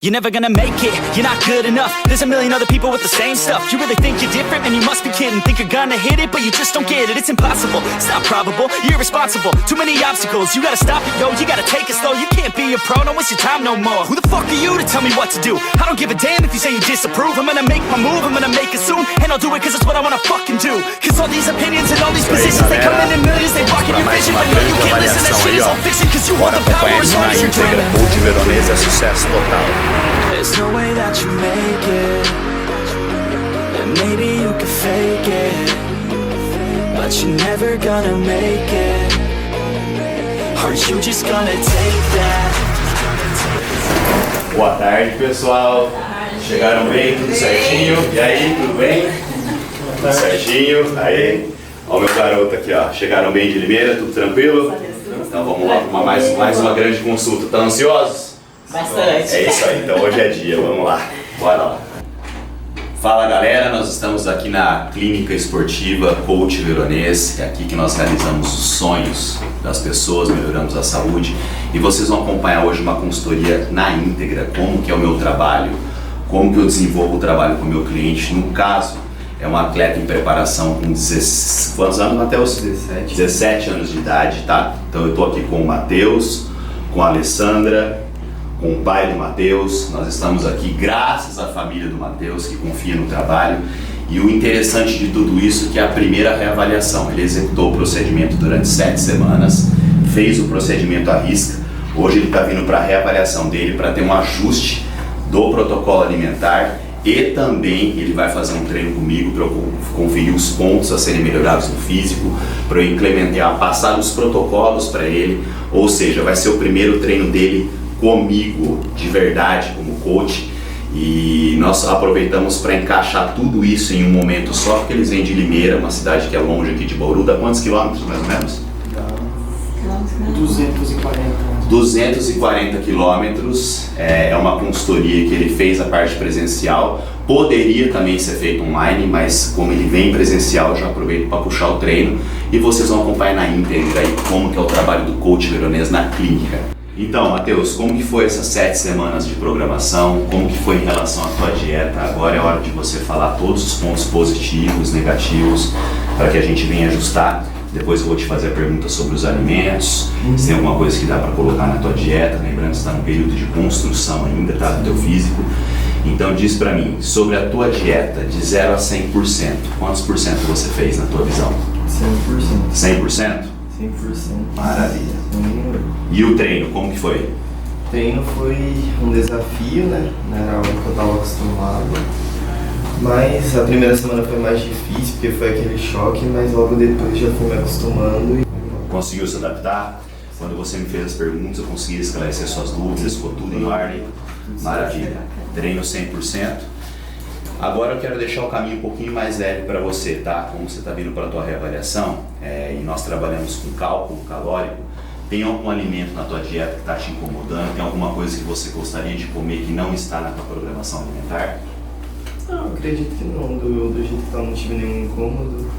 You're never gonna make it, you're not good enough. There's a million other people with the same stuff. You really think you're different? Man, you must be kidding. Think you're gonna hit it, but you just don't get it. It's impossible, it's not probable, you're irresponsible. Too many obstacles, you gotta stop it, yo. You gotta take it slow, you can't be a pro. Don't waste your time no more. Who the fuck are you to tell me what to do? I don't give a damn if you say you disapprove. I'm gonna make my move, I'm gonna make it soon. And I'll do it cause it's what I wanna fucking do. Cause all these opinions and all these positions, they come in millions. They block in your vision, but no, you can't listen. That shit is all fiction. Cause you want the power as long as you're dreaming. Coach Veronese é sucesso total. There's no way that you make it, and maybe you can fake it, but you're never gonna make it. Aren't you just gonna take that? Boa tarde, pessoal. Chegaram bem, tudo certinho? E aí, tudo bem? Tudo certinho? Aí, ó o meu garoto aqui, ó. Chegaram bem de Limeira, tudo tranquilo? Então vamos lá para mais uma grande consulta. Estão ansiosos? Bastante. É isso aí, então hoje é dia, vamos lá, bora lá. Fala galera, nós estamos aqui na Clínica Esportiva Coach Veronese, é aqui que nós realizamos os sonhos das pessoas, melhoramos a saúde e vocês vão acompanhar hoje uma consultoria na íntegra, como que é o meu trabalho, como que eu desenvolvo o trabalho com o meu cliente. No caso, é um atleta em preparação com 16, quantos anos, Matheus? 17 anos de idade, tá? Então eu tô aqui com o Matheus, com a Alessandra, com o pai do Matheus. Nós estamos aqui graças à família do Matheus que confia no trabalho. E o interessante de tudo isso é que é a primeira reavaliação. Ele executou o procedimento durante 7 semanas, fez o procedimento à risca. Hoje ele está vindo para a reavaliação dele para ter um ajuste do protocolo alimentar e também ele vai fazer um treino comigo para eu conferir os pontos a serem melhorados no físico, para eu implementar, passar os protocolos para ele, ou seja, vai ser o primeiro treino dele comigo, de verdade, como coach, e nós aproveitamos para encaixar tudo isso em um momento só, porque eles vêm de Limeira, uma cidade que é longe aqui de Bauru. Dá quantos quilômetros mais ou menos? 240 quilômetros. É uma consultoria que ele fez a parte presencial, poderia também ser feito online, mas como ele vem presencial, já aproveito para puxar o treino e vocês vão acompanhar na íntegra aí como que é o trabalho do Coach Veronese na clínica. Então, Matheus, como que foi essas 7 semanas de programação? Como que foi em relação à tua dieta? Agora é hora de você falar todos os pontos positivos, negativos, para que a gente venha ajustar. Depois eu vou te fazer a pergunta sobre os alimentos, se tem alguma coisa que dá para colocar na tua dieta, lembrando que você está no período de construção ainda, tá, do teu físico. Então diz para mim, sobre a tua dieta, de 0 a 100%, quantos por cento você fez na tua visão? 100%. 100%? 100%. Maravilha. E o treino, como que foi? O treino foi um desafio, né? Não era algo que eu estava acostumado. Mas a primeira semana foi mais difícil, porque foi aquele choque, mas logo depois já fui me acostumando. Conseguiu se adaptar? Quando você me fez as perguntas, eu consegui esclarecer suas dúvidas, ficou tudo em ordem? Maravilha. Treino 100%. Agora eu quero deixar o caminho um pouquinho mais leve para você, tá? Como você está vindo para a tua reavaliação, e nós trabalhamos com cálculo calórico, tem algum alimento na tua dieta que está te incomodando? Tem alguma coisa que você gostaria de comer que não está na tua programação alimentar? Não, acredito que não. Do jeito que está, não tive nenhum incômodo.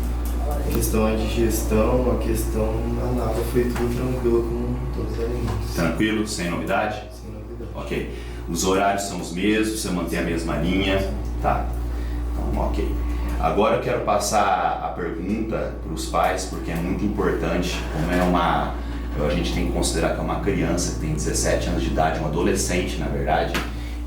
A questão é digestão, a questão anal foi tudo tranquilo com todos os alimentos. Tranquilo? Sem novidade? Sem novidade. Ok. Os horários são os mesmos, você mantém a mesma linha? Tá. Então, ok. Agora eu quero passar a pergunta para os pais, porque é muito importante, como é a gente tem que considerar que é uma criança que tem 17 anos de idade, um adolescente na verdade,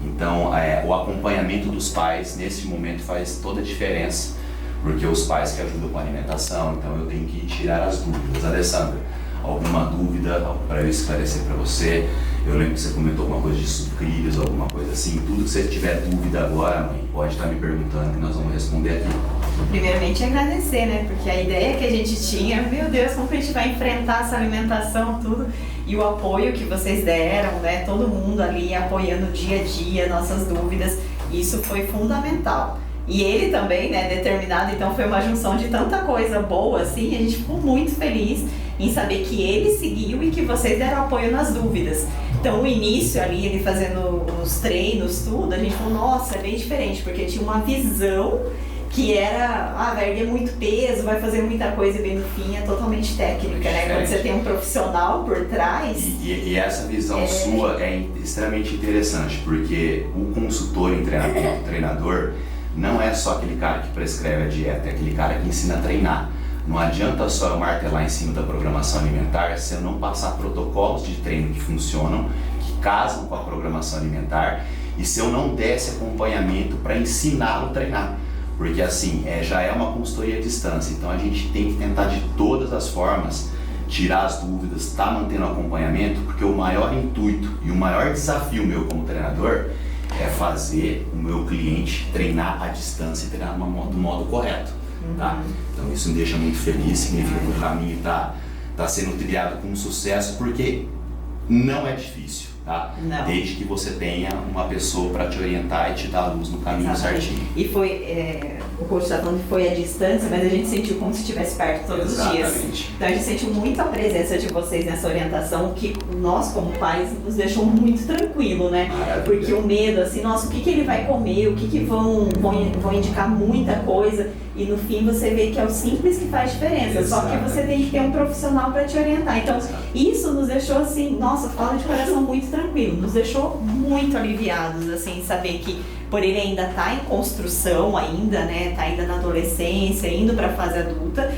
então o acompanhamento dos pais nesse momento faz toda a diferença, porque os pais que ajudam com a alimentação, então eu tenho que tirar as dúvidas. Alessandra, alguma dúvida para eu esclarecer para você? Eu lembro que você comentou alguma coisa de sucrilhos, alguma coisa assim. Tudo que você tiver dúvida agora, mãe, pode estar me perguntando que nós vamos responder aqui. Primeiramente agradecer, né? Porque a ideia que a gente tinha, meu Deus, como que a gente vai enfrentar essa alimentação, tudo. E o apoio que vocês deram, né? Todo mundo ali apoiando dia a dia, nossas dúvidas. Isso foi fundamental. E ele também, né, determinado, então foi uma junção de tanta coisa boa, assim, a gente ficou muito feliz em saber que ele seguiu e que vocês deram apoio nas dúvidas. Então o início ali, ele fazendo os treinos, tudo, a gente falou, nossa, é bem diferente, porque tinha uma visão que era, vai erguer muito peso, vai fazer muita coisa, e bem no fim é totalmente técnica, né? Quando você tem um profissional por trás. E essa visão sua é extremamente interessante, porque o consultor em treinamento, o treinador, não é só aquele cara que prescreve a dieta, é aquele cara que ensina a treinar. Não adianta só eu martelar em cima da programação alimentar se eu não passar protocolos de treino que funcionam, que casam com a programação alimentar, e se eu não der esse acompanhamento para ensiná-lo a treinar. Porque assim, já é uma consultoria à distância, então a gente tem que tentar de todas as formas tirar as dúvidas, estar mantendo o acompanhamento, porque o maior intuito e o maior desafio meu como treinador é fazer o meu cliente treinar à distância e treinar do modo correto. Tá? Então isso me deixa muito feliz, significa que o caminho está sendo trilhado com sucesso, porque não é difícil, tá? Não. Desde que você tenha uma pessoa para te orientar e te dar a luz no caminho certinho. E foi, o coach está falando que foi à distância, mas a gente sentiu como se estivesse perto todos os dias. Então a gente sentiu muito a presença de vocês nessa orientação, que nós como pais nos deixou muito tranquilo, né? Porque o medo, assim, nossa, o que ele vai comer, o que vão indicar muita coisa, e no fim você vê que é o simples que faz diferença. Exatamente. Só que você tem que ter um profissional para te orientar. Então isso nos deixou assim, nossa, fala de coração muito tranquilo, nos deixou muito aliviados, assim, saber que por ele ainda tá em construção ainda, né, tá ainda na adolescência, indo para a fase adulta,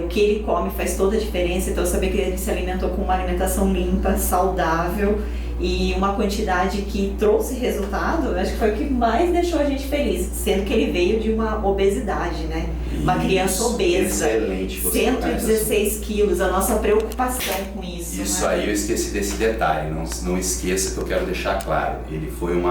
o que ele come faz toda a diferença. Então saber que ele se alimentou com uma alimentação limpa, saudável e uma quantidade que trouxe resultado, acho que foi o que mais deixou a gente feliz, sendo que ele veio de uma obesidade, né? Uma criança obesa, excelente, 116 quilos, a nossa preocupação com isso. Isso, né? aí eu esqueci desse detalhe, não esqueça que eu quero deixar claro. Ele foi um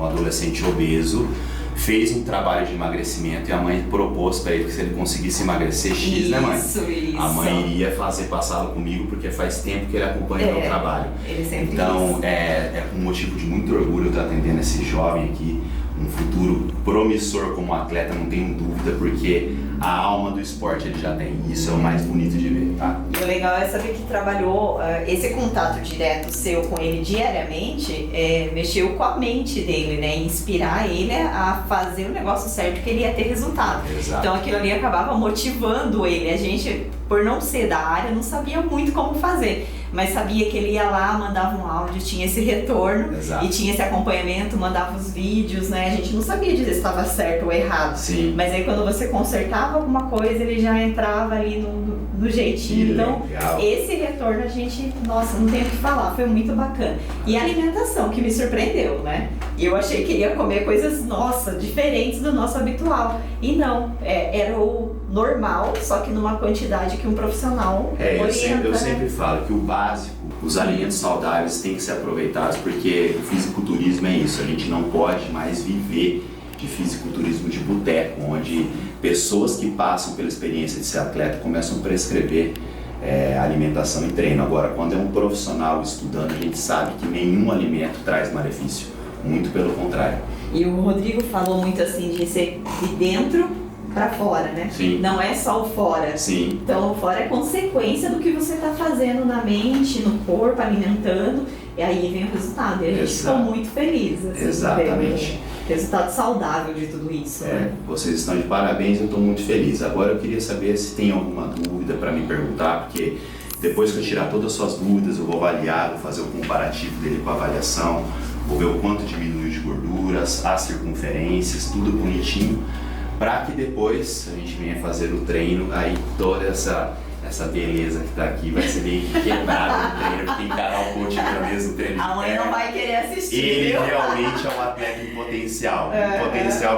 adolescente obeso, fez um trabalho de emagrecimento e a mãe propôs para ele que se ele conseguisse emagrecer X, isso, né mãe? Isso. A mãe iria passá-lo comigo, porque faz tempo que ele acompanha o meu trabalho. Ele sempre então é um motivo de muito orgulho eu estar atendendo esse jovem aqui, um futuro promissor como atleta, não tenho dúvida, porque a alma do esporte ele já tem, isso é o mais bonito de ver, tá? E o legal é saber que trabalhou, esse contato direto seu com ele diariamente, mexeu com a mente dele, né? Inspirar ele a fazer o negócio certo, que ele ia ter resultado. Exato. Então aquilo ali acabava motivando ele. A gente, por não ser da área, não sabia muito como fazer, mas sabia que ele ia lá, mandava um áudio, tinha esse retorno. Exato. E tinha esse acompanhamento, mandava os vídeos, né? A gente não sabia dizer se estava certo ou errado. Sim. Mas aí quando você consertava alguma coisa, ele já entrava ali no jeitinho. Que então, legal. Esse retorno a gente, nossa, não tem o que falar, foi muito bacana. E a alimentação que me surpreendeu, né? E eu achei que ele ia comer coisas, nossa, diferentes do nosso habitual. E não, era o normal, só que numa quantidade que um profissional orienta. Eu sempre falo que o básico, os alimentos saudáveis têm que ser aproveitados, porque o fisiculturismo é isso, a gente não pode mais viver de fisiculturismo de boteco, onde pessoas que passam pela experiência de ser atleta começam a prescrever alimentação e treino. Agora, quando é um profissional estudando, a gente sabe que nenhum alimento traz malefício, muito pelo contrário. E o Rodrigo falou muito assim de ser de dentro para fora, né? Sim. Não é só o fora. Sim. Então o fora é consequência do que você está fazendo na mente, no corpo, alimentando, e aí vem o resultado. E a gente ficou muito feliz. Assim, exatamente. Resultado saudável de tudo isso. Né? Vocês estão de parabéns, eu estou muito feliz. Agora eu queria saber se tem alguma dúvida para me perguntar, porque depois que eu tirar todas as suas dúvidas, eu vou avaliar, vou fazer o comparativo dele com a avaliação, vou ver o quanto diminuiu de gorduras, as circunferências, tudo bonitinho, para que depois a gente venha fazer o treino, aí toda essa beleza que tá aqui vai ser meio que quebrada no treino, porque encarar o coach Lironês no treino de a mãe não vai querer assistir. Ele realmente é um atleta em potencial,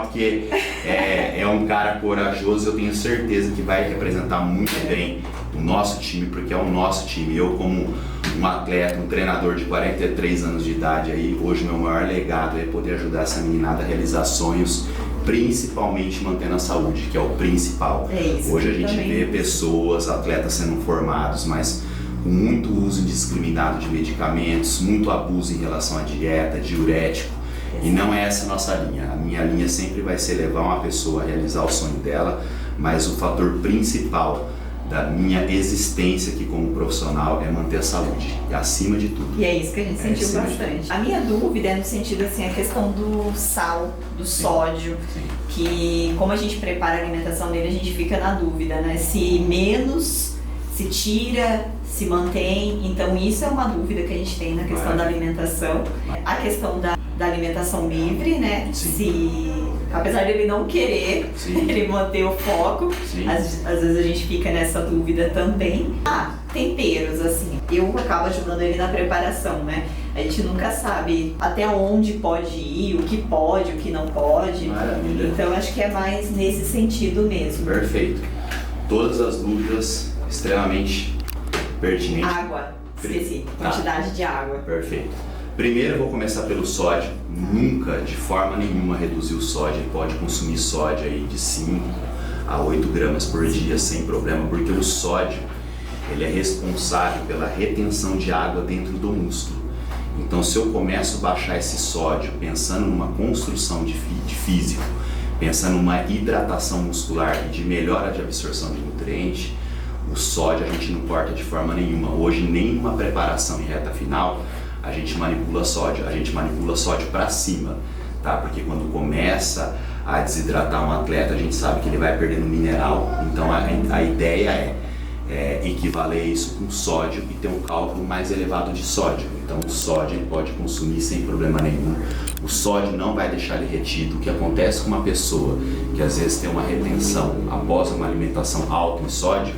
porque é um cara corajoso, eu tenho certeza que vai representar muito bem o nosso time, porque é o nosso time. Eu, como um atleta, um treinador de 43 anos de idade, aí, hoje meu maior legado é poder ajudar essa meninada a realizar sonhos, principalmente mantendo a saúde, que é o principal. Hoje a gente vê pessoas, atletas sendo formados, mas com muito uso indiscriminado de medicamentos, muito abuso em relação à dieta, diurético, e não é essa a nossa linha. A minha linha sempre vai ser levar uma pessoa a realizar o sonho dela, mas o fator principal da minha existência aqui como profissional é manter a saúde, e acima de tudo. E é isso que a gente sentiu acima de bastante. A minha dúvida é no sentido assim, a questão do sal, do sódio, Sim. que como a gente prepara a alimentação dele, a gente fica na dúvida, né? Se menos, se tira, se mantém. Então isso é uma dúvida que a gente tem na questão da alimentação. A questão da alimentação livre, né? Sim. Se, apesar dele não querer, Sim. ele manter o foco, Sim. às vezes a gente fica nessa dúvida também. Temperos, assim, eu acabo ajudando ele na preparação, né? A gente nunca sabe até onde pode ir, o que não pode. Maravilha. Então acho que é mais nesse sentido mesmo. Perfeito. Todas as dúvidas extremamente pertinentes. Água, esqueci, Tá. quantidade de água. Perfeito. Primeiro eu vou começar pelo sódio. Nunca, de forma nenhuma, reduzir o sódio. Ele pode consumir sódio aí de 5 a 8 gramas por dia sem problema, porque o sódio ele é responsável pela retenção de água dentro do músculo. Então, se eu começo a baixar esse sódio pensando numa construção de físico, pensando numa hidratação muscular e de melhora de absorção de nutrientes, o sódio a gente não corta de forma nenhuma. Hoje, nenhuma preparação em reta final, a gente manipula sódio para cima, tá? Porque quando começa a desidratar um atleta, a gente sabe que ele vai perdendo mineral. Então, a ideia é equivaler isso com sódio e ter um cálculo mais elevado de sódio. Então o sódio ele pode consumir sem problema nenhum. O sódio não vai deixar ele retido. O que acontece com uma pessoa que às vezes tem uma retenção após uma alimentação alta em sódio,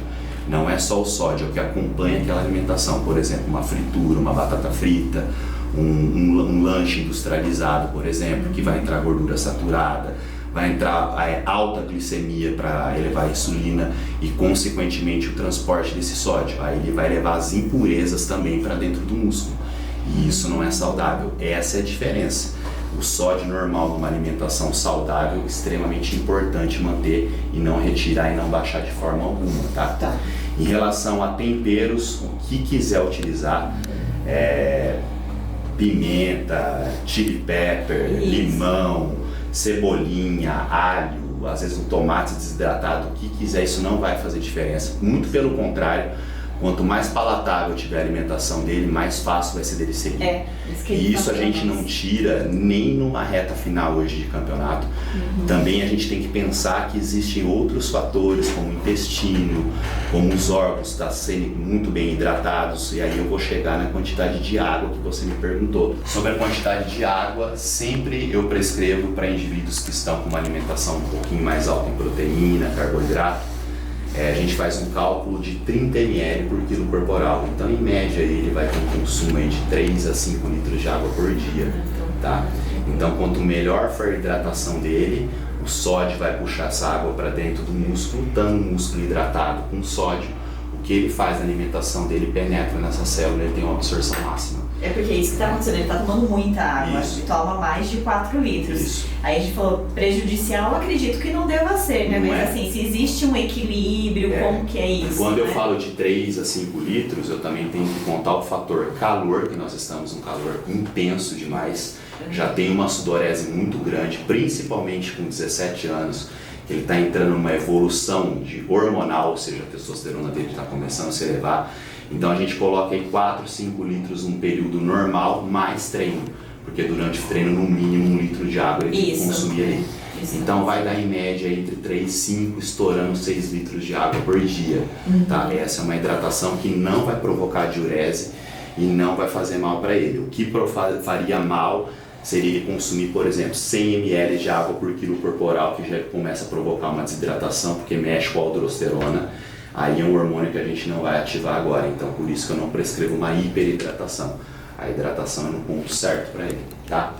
não é só o sódio, é o que acompanha aquela alimentação. Por exemplo, uma fritura, uma batata frita, um lanche industrializado, por exemplo, que vai entrar gordura saturada, vai entrar alta glicemia para elevar a insulina e, consequentemente, o transporte desse sódio. Aí ele vai levar as impurezas também para dentro do músculo. E isso não é saudável. Essa é a diferença. O sódio normal numa alimentação saudável é extremamente importante manter e não retirar e não baixar de forma alguma, tá? Em relação a temperos, o que quiser utilizar, pimenta, chili pepper, limão, cebolinha, alho, às vezes um tomate desidratado, o que quiser, isso não vai fazer diferença. Muito pelo contrário, quanto mais palatável tiver a alimentação dele, mais fácil vai ser dele seguir. E isso a gente não tira nem numa reta final hoje de campeonato. Também a gente tem que pensar que existem outros fatores, como o intestino, como os órgãos estar sendo muito bem hidratados. E aí eu vou chegar na quantidade de água que você me perguntou. Sobre a quantidade de água, sempre eu prescrevo para indivíduos que estão com uma alimentação um pouquinho mais alta em proteína, carboidrato. A gente faz um cálculo de 30 ml por quilo corporal. Então, em média, ele vai ter um consumo aí de 3 a 5 litros de água por dia, tá? Então, quanto melhor for a hidratação dele, o sódio vai puxar essa água para dentro do músculo, estando o músculo hidratado com sódio, o que ele faz na alimentação dele penetra nessa célula e tem uma absorção máxima. É porque é isso que está acontecendo, ele está tomando muita água, Isso. ele toma mais de 4 litros. Isso. Aí a gente falou, prejudicial, eu acredito que não deva ser, né? Não Mas é. assim, se existe um equilíbrio, como que é isso? Quando eu né? falo de 3 a 5 litros, eu também tenho que contar o fator calor, que nós estamos num calor intenso demais. Já tem uma sudorese muito grande, principalmente com 17 anos. Ele está entrando numa evolução de hormonal, ou seja, a testosterona dele está começando a se elevar. Então a gente coloca aí 4, 5 litros num período normal, mais treino. Porque durante o treino, no mínimo, 1 litro de água ele tem que consumir ali. Então vai dar em média entre 3 e 5, estourando 6 litros de água por dia. Tá? Essa é uma hidratação que não vai provocar diurese e não vai fazer mal para ele. O que faria mal seria ele consumir, por exemplo, 100 ml de água por quilo corporal, que já começa a provocar uma desidratação, porque mexe com a aldosterona. Aí é um hormônio que a gente não vai ativar agora, então por isso que eu não prescrevo uma hiperidratação. A hidratação é no ponto certo para ele, tá?